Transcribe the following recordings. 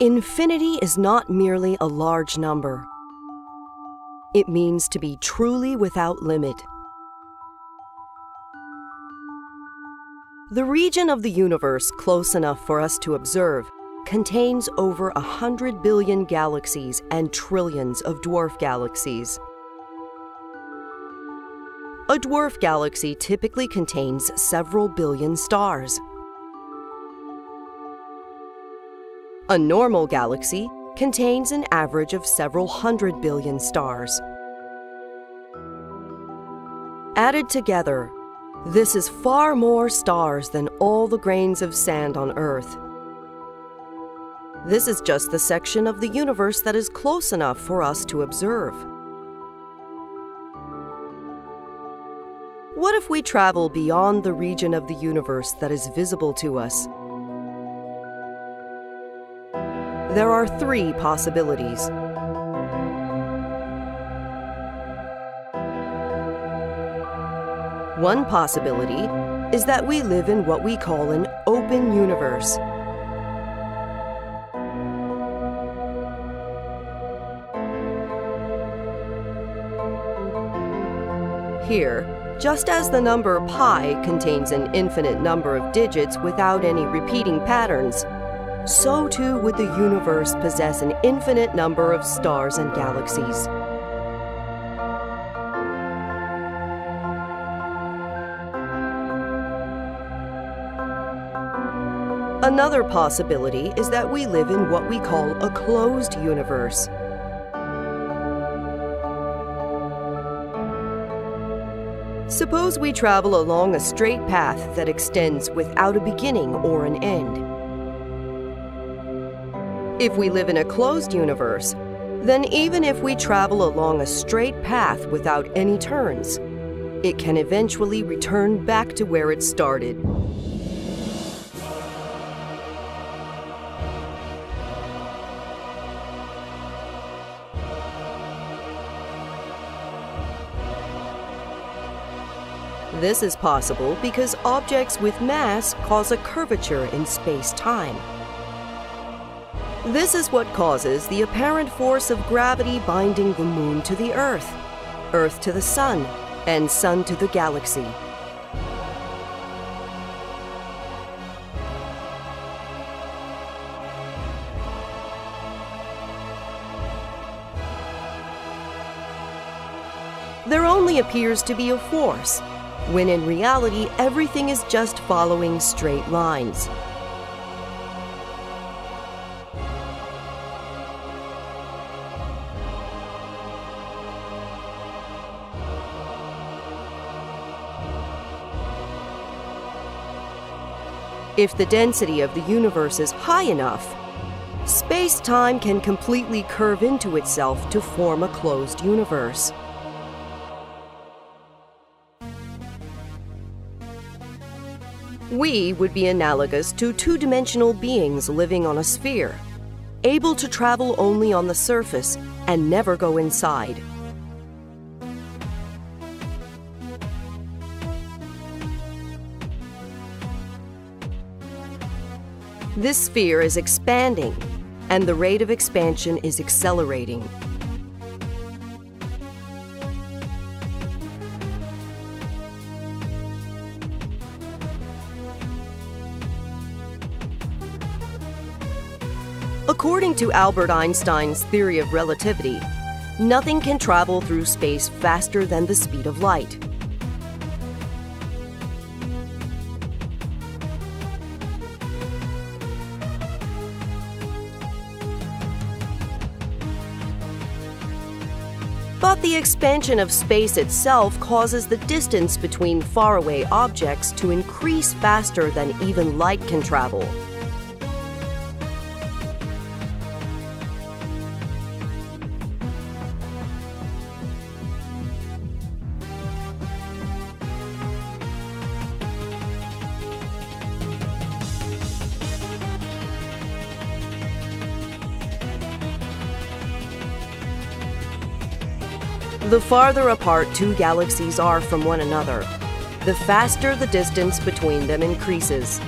Infinity is not merely a large number. It means to be truly without limit. The region of the universe close enough for us to observe contains over 100 billion galaxies and trillions of dwarf galaxies. A dwarf galaxy typically contains several billion stars. A normal galaxy contains an average of several hundred billion stars. Added together, this is far more stars than all the grains of sand on Earth. This is just the section of the universe that is close enough for us to observe. What if we travel beyond the region of the universe that is visible to us? There are three possibilities. One possibility is that we live in what we call an open universe. Here, just as the number pi contains an infinite number of digits without any repeating patterns, so too would the universe possess an infinite number of stars and galaxies. Another possibility is that we live in what we call a closed universe. Suppose we travel along a straight path that extends without a beginning or an end. If we live in a closed universe, then even if we travel along a straight path without any turns, it can eventually return back to where it started. This is possible because objects with mass cause a curvature in space-time. This is what causes the apparent force of gravity binding the Moon to the Earth, Earth to the Sun, and Sun to the galaxy. There only appears to be a force, when in reality everything is just following straight lines. If the density of the universe is high enough, space-time can completely curve into itself to form a closed universe. We would be analogous to two-dimensional beings living on a sphere, able to travel only on the surface and never go inside. This sphere is expanding, and the rate of expansion is accelerating. According to Albert Einstein's theory of relativity, nothing can travel through space faster than the speed of light. But the expansion of space itself causes the distance between faraway objects to increase faster than even light can travel. The farther apart two galaxies are from one another, the faster the distance between them increases.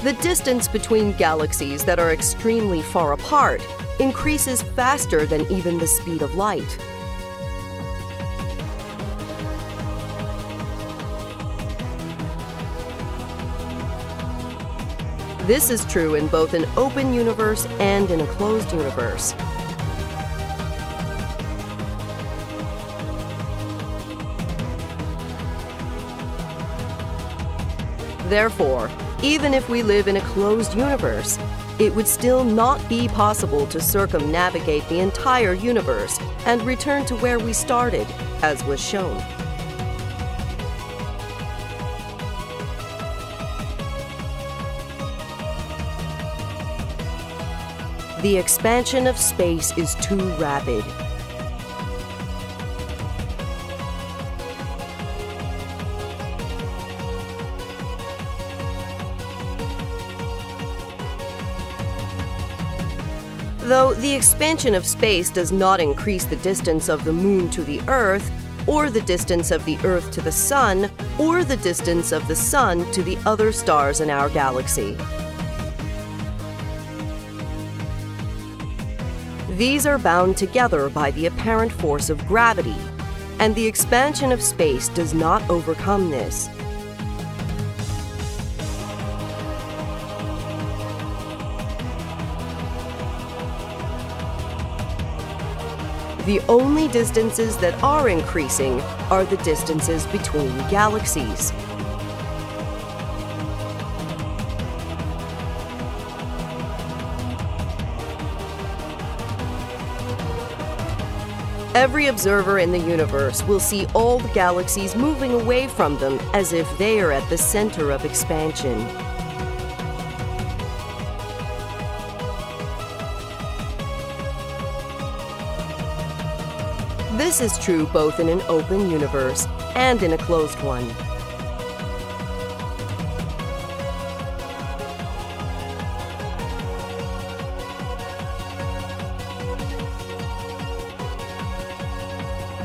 The distance between galaxies that are extremely far apart increases faster than even the speed of light. This is true in both an open universe and in a closed universe. Therefore, even if we live in a closed universe, it would still not be possible to circumnavigate the entire universe and return to where we started, as was shown. The expansion of space is too rapid. Though the expansion of space does not increase the distance of the Moon to the Earth, or the distance of the Earth to the Sun, or the distance of the Sun to the other stars in our galaxy. These are bound together by the apparent force of gravity, and the expansion of space does not overcome this. The only distances that are increasing are the distances between galaxies. Every observer in the universe will see all the galaxies moving away from them as if they are at the center of expansion. This is true both in an open universe and in a closed one.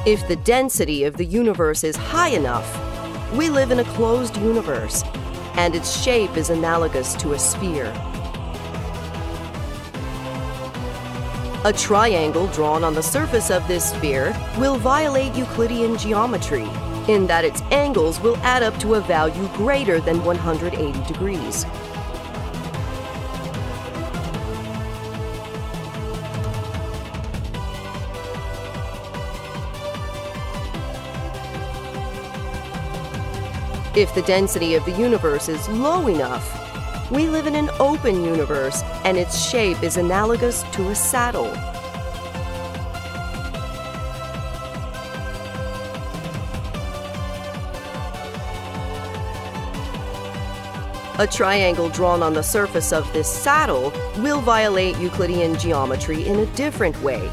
If the density of the universe is high enough, we live in a closed universe, and its shape is analogous to a sphere. A triangle drawn on the surface of this sphere will violate Euclidean geometry, in that its angles will add up to a value greater than 180 degrees. If the density of the universe is low enough, we live in an open universe, and its shape is analogous to a saddle. A triangle drawn on the surface of this saddle will violate Euclidean geometry in a different way,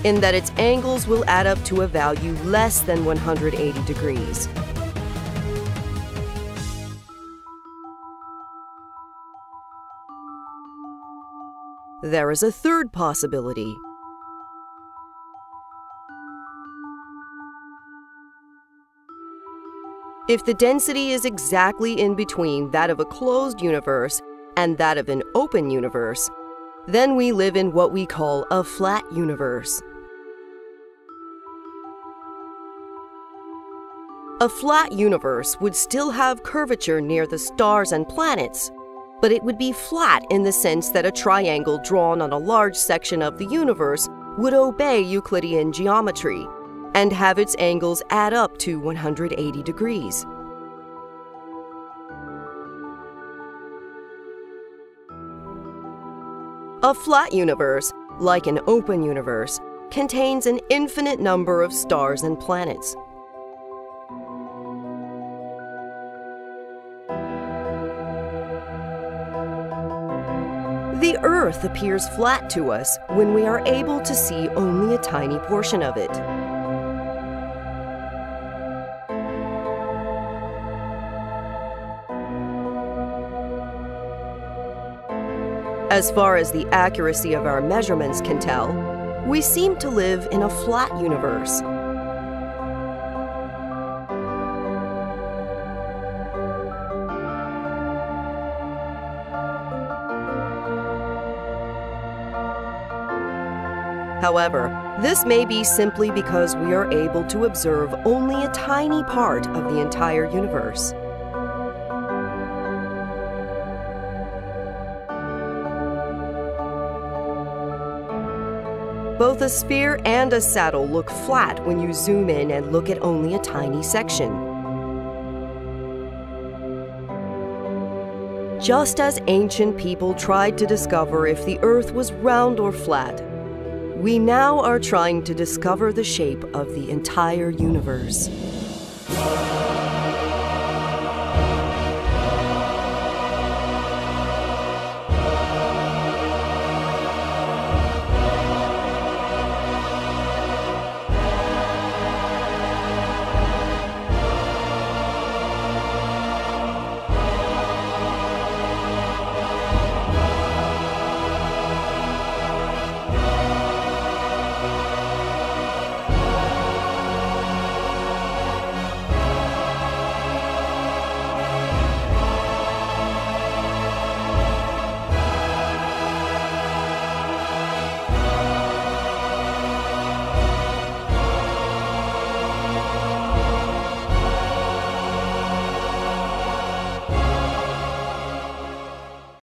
in that its angles will add up to a value less than 180 degrees. There is a third possibility. If the density is exactly in between that of a closed universe and that of an open universe, then we live in what we call a flat universe. A flat universe would still have curvature near the stars and planets, but it would be flat in the sense that a triangle drawn on a large section of the universe would obey Euclidean geometry and have its angles add up to 180 degrees. A flat universe, like an open universe, contains an infinite number of stars and planets. The Earth appears flat to us when we are able to see only a tiny portion of it. As far as the accuracy of our measurements can tell, we seem to live in a flat universe. However, this may be simply because we are able to observe only a tiny part of the entire universe. Both a sphere and a saddle look flat when you zoom in and look at only a tiny section. Just as ancient people tried to discover if the Earth was round or flat, we now are trying to discover the shape of the entire universe.